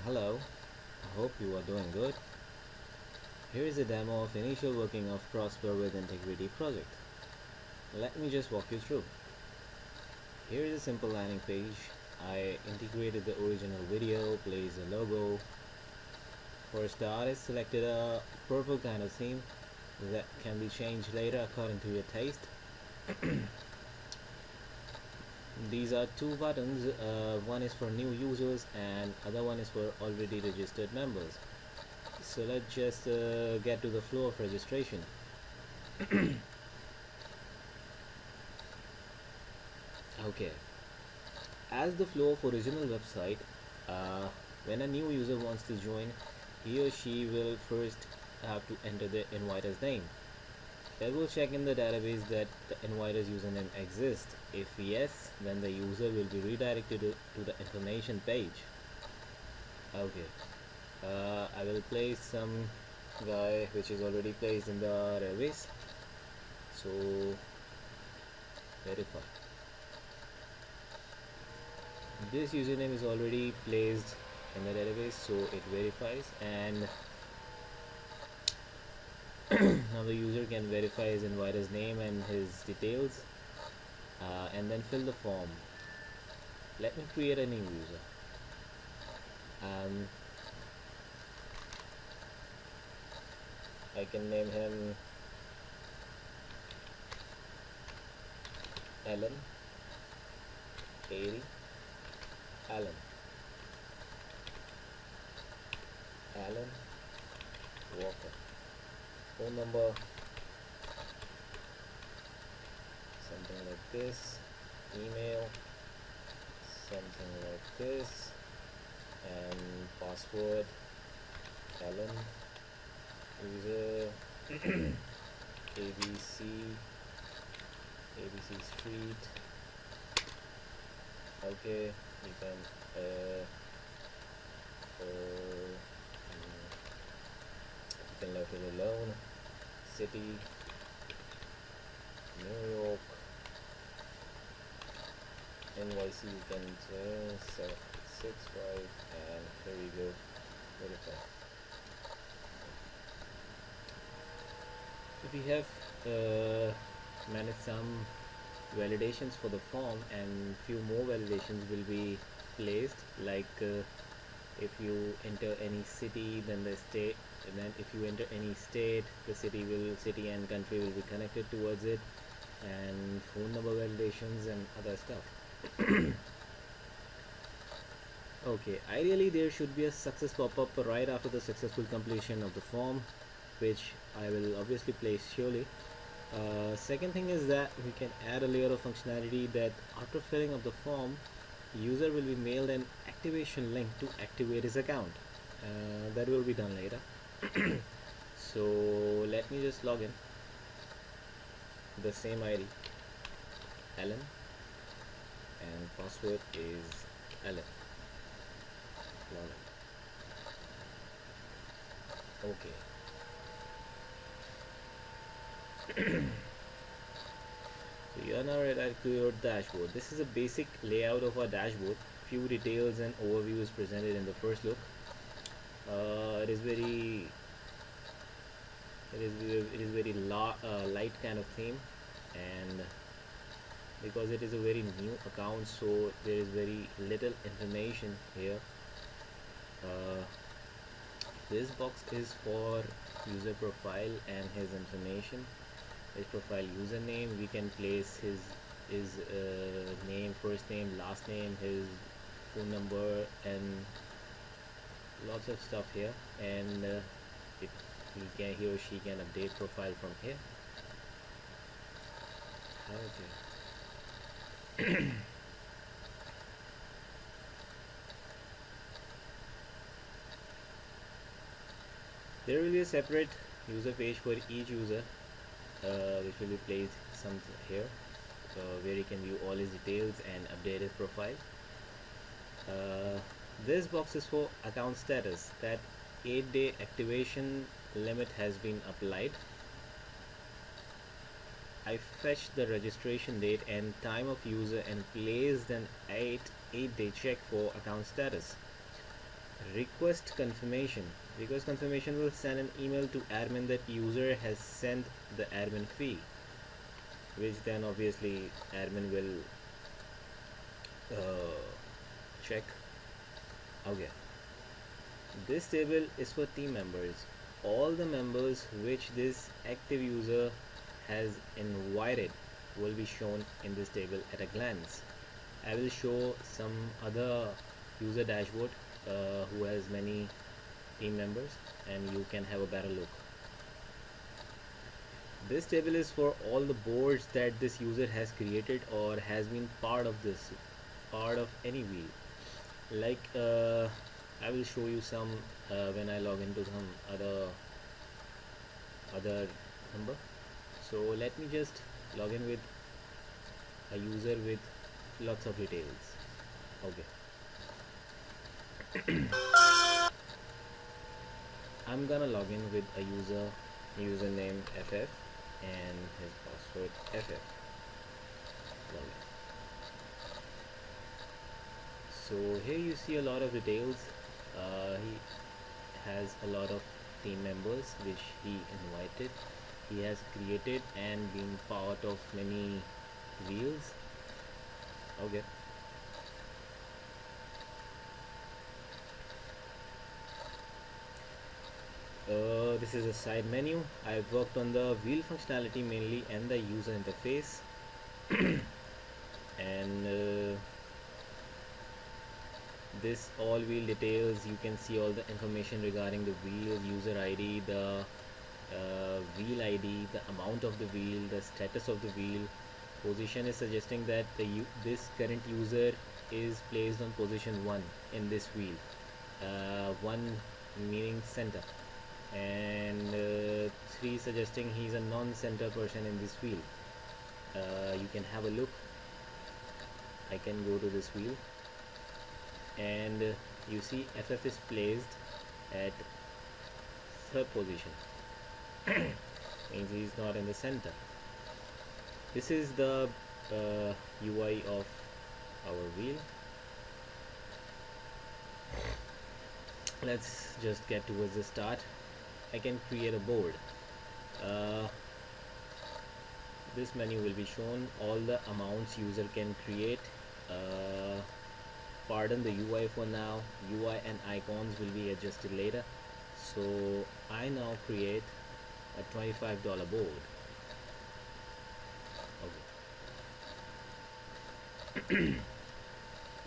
Hello, I hope you are doing good. Here is a demo of initial working of Prosper with Integrity project. Let me just walk you through. Here is a simple landing page. I integrated the original video, placed a logo. For start, I selected a purple kind of theme that can be changed later according to your taste. These are two buttons, one is for new users and other one is for already registered members. So let's just get to the flow of registration. Okay, as the flow of original website, uh, when a new user wants to join, he or she will first have to enter the inviter's name. It will check in the database that the inviter's username exists. If yes, then the user will be redirected to the information page. Okay, I will place some guy which is already placed in the database. So verify. This username is already placed in the database, so it verifies, and now the user can verify his inviter's name and his details, and then fill the form. Let me create a new user. I can name him Alan 80 Alan Walker. Phone number something like this. Email something like this, and password Alan user ABC Street. Okay, you can leave it alone. City New York. NYC you can 765, and here we go, verify. We have managed some validations for the form, and few more validations will be placed, like if you enter any city, then the state, and then if you enter any state, the city and country will be connected towards it, and phone number validations and other stuff. Okay, ideally there should be a success pop-up right after the successful completion of the form, which I will obviously place surely. Second thing is that we can add a layer of functionality that after filling of the form, user will be mailed an activation link to activate his account. That will be done later. So let me just log in. The same ID, Alan, and password is Alan. Okay. So you are now redirected to your dashboard. This is a basic layout of our dashboard. Few details and overview is presented in the first look. It is very light kind of theme, and because it is a very new account, so there is very little information here. This box is for user profile and his information. His profile username, we can place his name, first name, last name, his phone number, and lots of stuff here. And he or she can update profile from here. Okay. There will be a separate user page for each user, which will be placed here, where he can view all his details and update his profile. This box is for account status, that 8-day activation limit has been applied. I fetched the registration date and time of user and placed an 8-day check for account status. request confirmation. Request confirmation will send an email to admin that user has sent the admin fee, which then obviously admin will check. Okay, this table is for team members. All the members which this active user has invited will be shown in this table at a glance. I will show some other user dashboard who has many team members, and you can have a better look. This table is for all the boards that this user has created or has been part of any wheel. Like I will show you some when I log into some other number. So let me just log in with a user with lots of details. Okay, I'm gonna log in with a username FF and his password FF. Login. So here you see a lot of details. He has a lot of team members which he invited. He has created and been part of many wheels. Okay. This is a side menu. I've worked on the wheel functionality mainly and the user interface. And this all wheel details, you can see all the information regarding the wheel, user ID, the wheel ID, the amount of the wheel, the status of the wheel. Position is suggesting that this current user is placed on position 1 in this wheel. 1 meaning center, and 3 suggesting he's a non-center person in this wheel. You can have a look. I can go to this wheel, and you see FF is placed at 3rd position. Means he's not in the center. This is the UI of our wheel. Let's just get towards the start. I can create a board. This menu will be shown. All the amounts user can create. Pardon the UI for now. UI and icons will be adjusted later. So I now create a $25 board. Okay.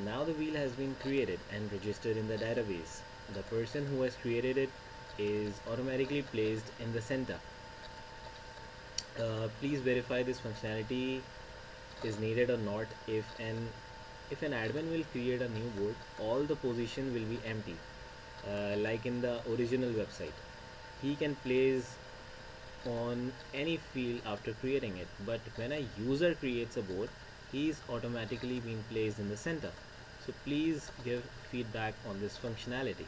Now the wheel has been created and registered in the database. The person who has created it is automatically placed in the center. Please verify this functionality is needed or not. If an admin will create a new board, all the position will be empty, like in the original website. He can place on any field after creating it, but when a user creates a board, he is automatically being placed in the center. So please give feedback on this functionality.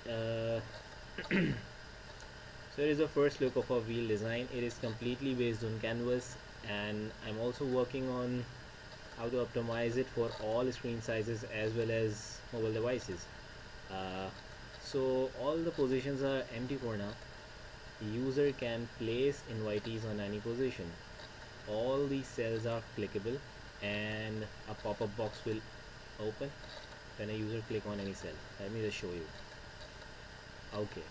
So here is a first look of our wheel design. It is completely based on canvas, and I'm also working on how to optimize it for all screen sizes as well as mobile devices. So all the positions are empty for now. The user can place invitees on any position. All these cells are clickable, and a pop-up box will open when a user click on any cell. Let me just show you. Okay,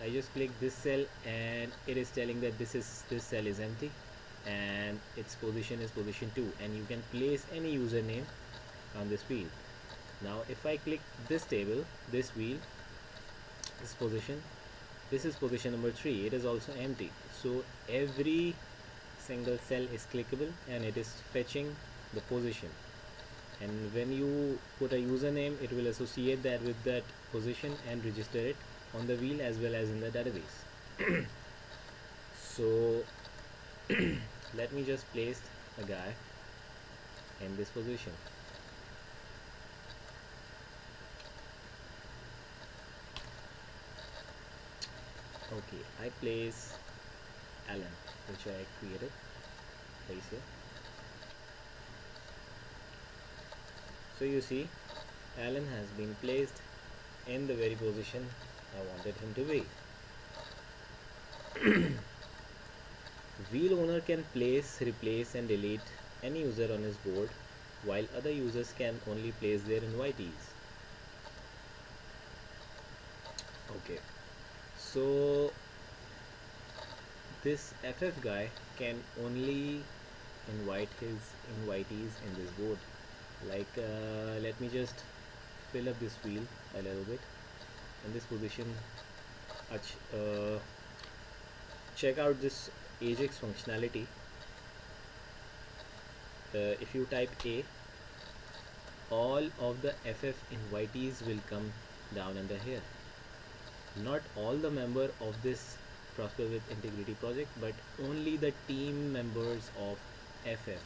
I just click this cell and it is telling that this cell is empty and its position is position 2, and you can place any username on this wheel. Now if I click this table, this wheel, this is position number 3. It is also empty, so every single cell is clickable and it is fetching the position, and when you put a username, it will associate that with that position and register it on the wheel as well as in the database. So let me just place a guy in this position. Okay, I place Alan, which I created. Place here. So you see, Alan has been placed in the very position I wanted him to be. Wheel owner can place, replace and delete any user on his board, while other users can only place their invitees. Okay, so this FF guy can only invite his invitees in this board. Like, let me just fill up this wheel a little bit. In this position, check out this Ajax functionality. If you type A, all of the FF invitees will come down under here. Not all the member of this Prosper with Integrity project, but only the team members of FF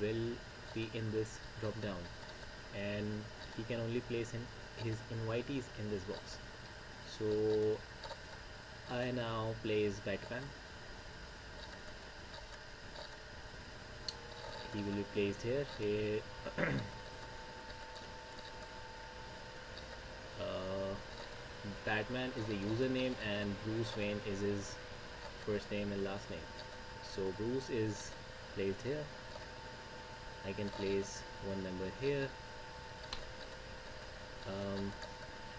will be in this drop down, and he can only place in his invitees in this box. So I now place Batman. He will be placed here. Batman is the username and Bruce Wayne is his first name and last name. So Bruce is placed here. I can place one member here.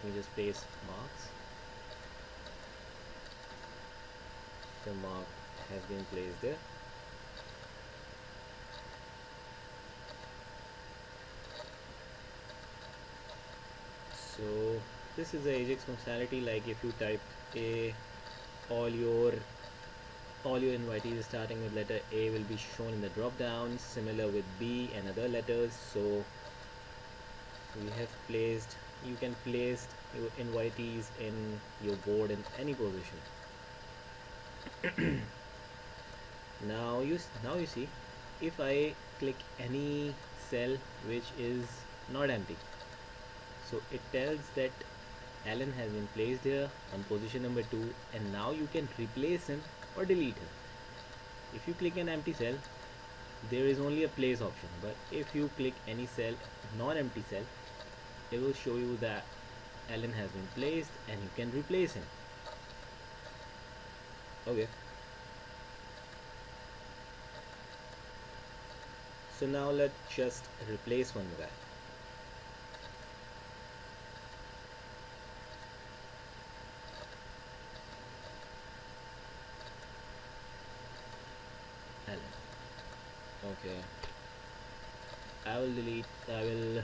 We just place marks. The mark has been placed there. So this is the Ajax functionality. Like if you type A, all your invitees starting with letter A will be shown in the drop down, similar with B and other letters. So we have placed, you can place your invitees in your board in any position. now you see, if I click any cell which is not empty, so it tells that Alan has been placed here on position number 2, and now you can replace him or delete him. If you click an empty cell, there is only a place option, but if you click any cell, non-empty cell, it will show you that Alan has been placed and you can replace him. Okay, so now let's just replace one guy. Okay, I will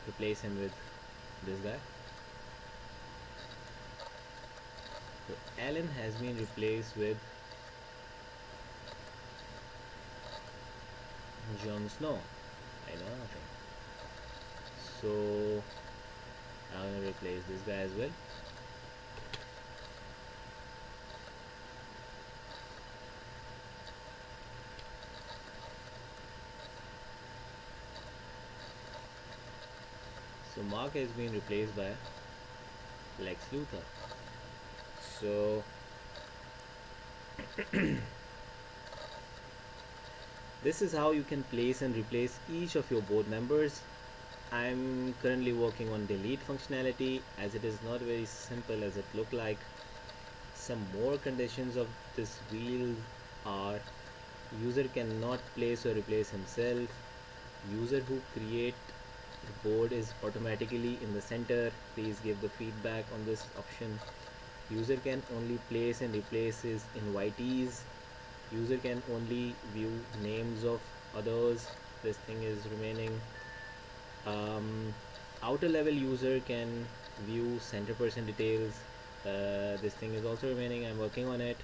replace him with this guy. So Alan has been replaced with Jon Snow. I know nothing. So I'm gonna replace this guy as well. So Mark has been replaced by Lex Luthor. So this is how you can place and replace each of your board members. I'm currently working on delete functionality, as it is not very simple as it look like. Some more conditions of this wheel are: user cannot place or replace himself, user who create the board is automatically in the center, please give the feedback on this option. User can only place and replace his invitees, user can only view names of others, this thing is remaining. Outer level user can view center person details, this thing is also remaining, I'm working on it.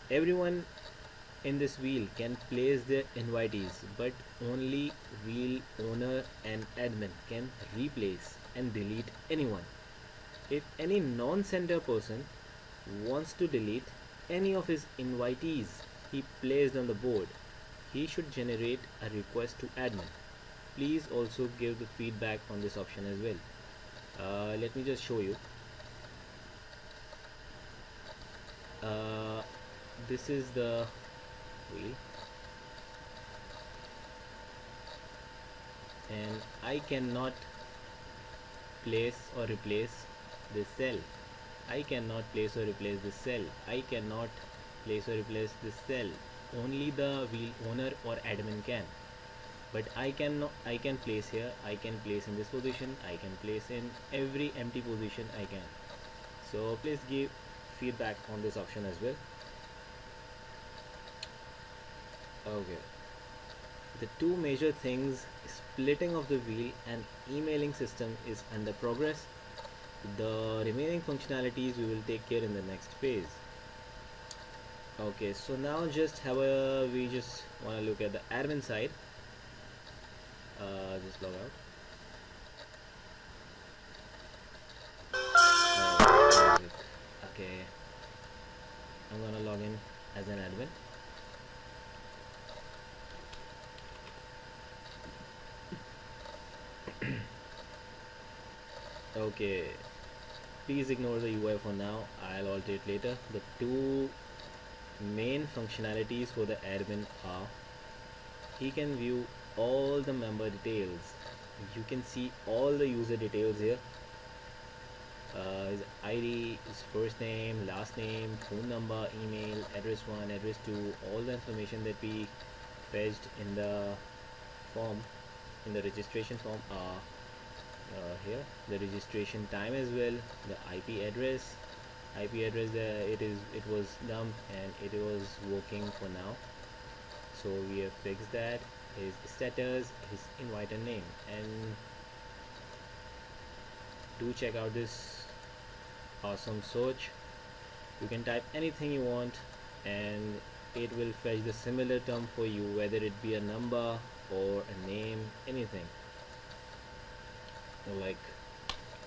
Everyone in this wheel can place their invitees, but only wheel owner and admin can replace and delete anyone. If any non-center person wants to delete any of his invitees he placed on the board, he should generate a request to admin. Please also give the feedback on this option as well. Let me just show you. This is the wheel, and I cannot place or replace this cell. I cannot place or replace this cell. I cannot place or replace this cell. Only the wheel owner or admin can. But I can place here, I can place in this position, I can place in every empty position I can. So please give feedback on this option as well. Okay, the two major things, splitting of the wheel and emailing system, is under progress. The remaining functionalities we will take care in the next phase. Okay, so now we just want to look at the admin side. Just log out. Okay, I'm gonna log in as an admin. Okay, please ignore the UI for now, I'll alter it later. The two main functionalities for the admin are, he can view all the member details. You can see all the user details here. His ID, his first name, last name, phone number, email, address 1, address 2, all the information that we fetched in the form, in the registration form, are here. The registration time as well, the IP address, it was dumped and it was working for now, so we have fixed that. His status, his inviter name, and do check out this awesome search. You can type anything you want and it will fetch the similar term for you, whether it be a number or a name, anything. Like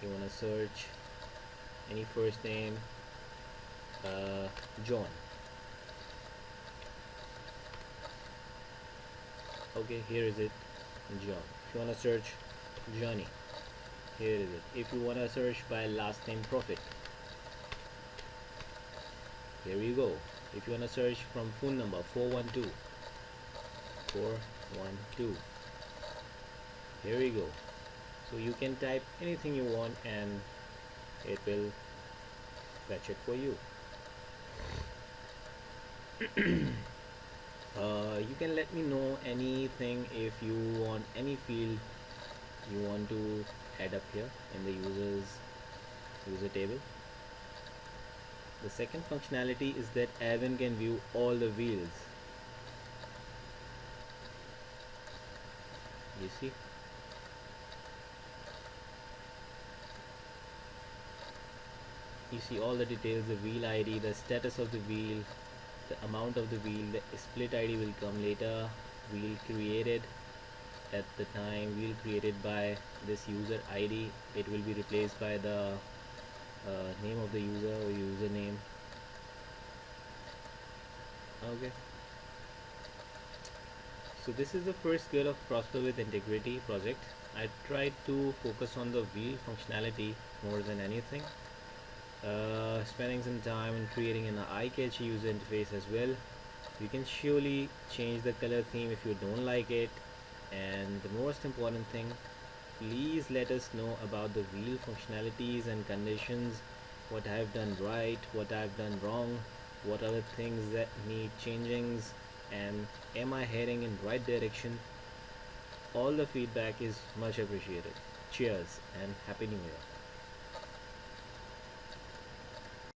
you want to search any first name, John. Okay, here is it, John. If you want to search Johnny, here is it. If you want to search by last name Profit, here you go. If you want to search from phone number 412, here we go. So you can type anything you want and it will fetch it for you. You can let me know anything if you want any field you want to add up here in the user table. The second functionality is that admin can view all the wheels. You see, all the details, the wheel ID, the status of the wheel, the amount of the wheel. The split ID will come later. Wheel created at the time, wheel created by this user ID, it will be replaced by the name of the user or username. Okay, so this is the first skill of Prosper with Integrity project. I tried to focus on the wheel functionality more than anything, spending some time in creating an eye-catchy user interface as well. You can surely change the color theme if you don't like it, and the most important thing, please let us know about the wheel functionalities and conditions, what I've done right, what I've done wrong, what are the things that need changings, and am I heading in right direction. All the feedback is much appreciated. Cheers and happy new year.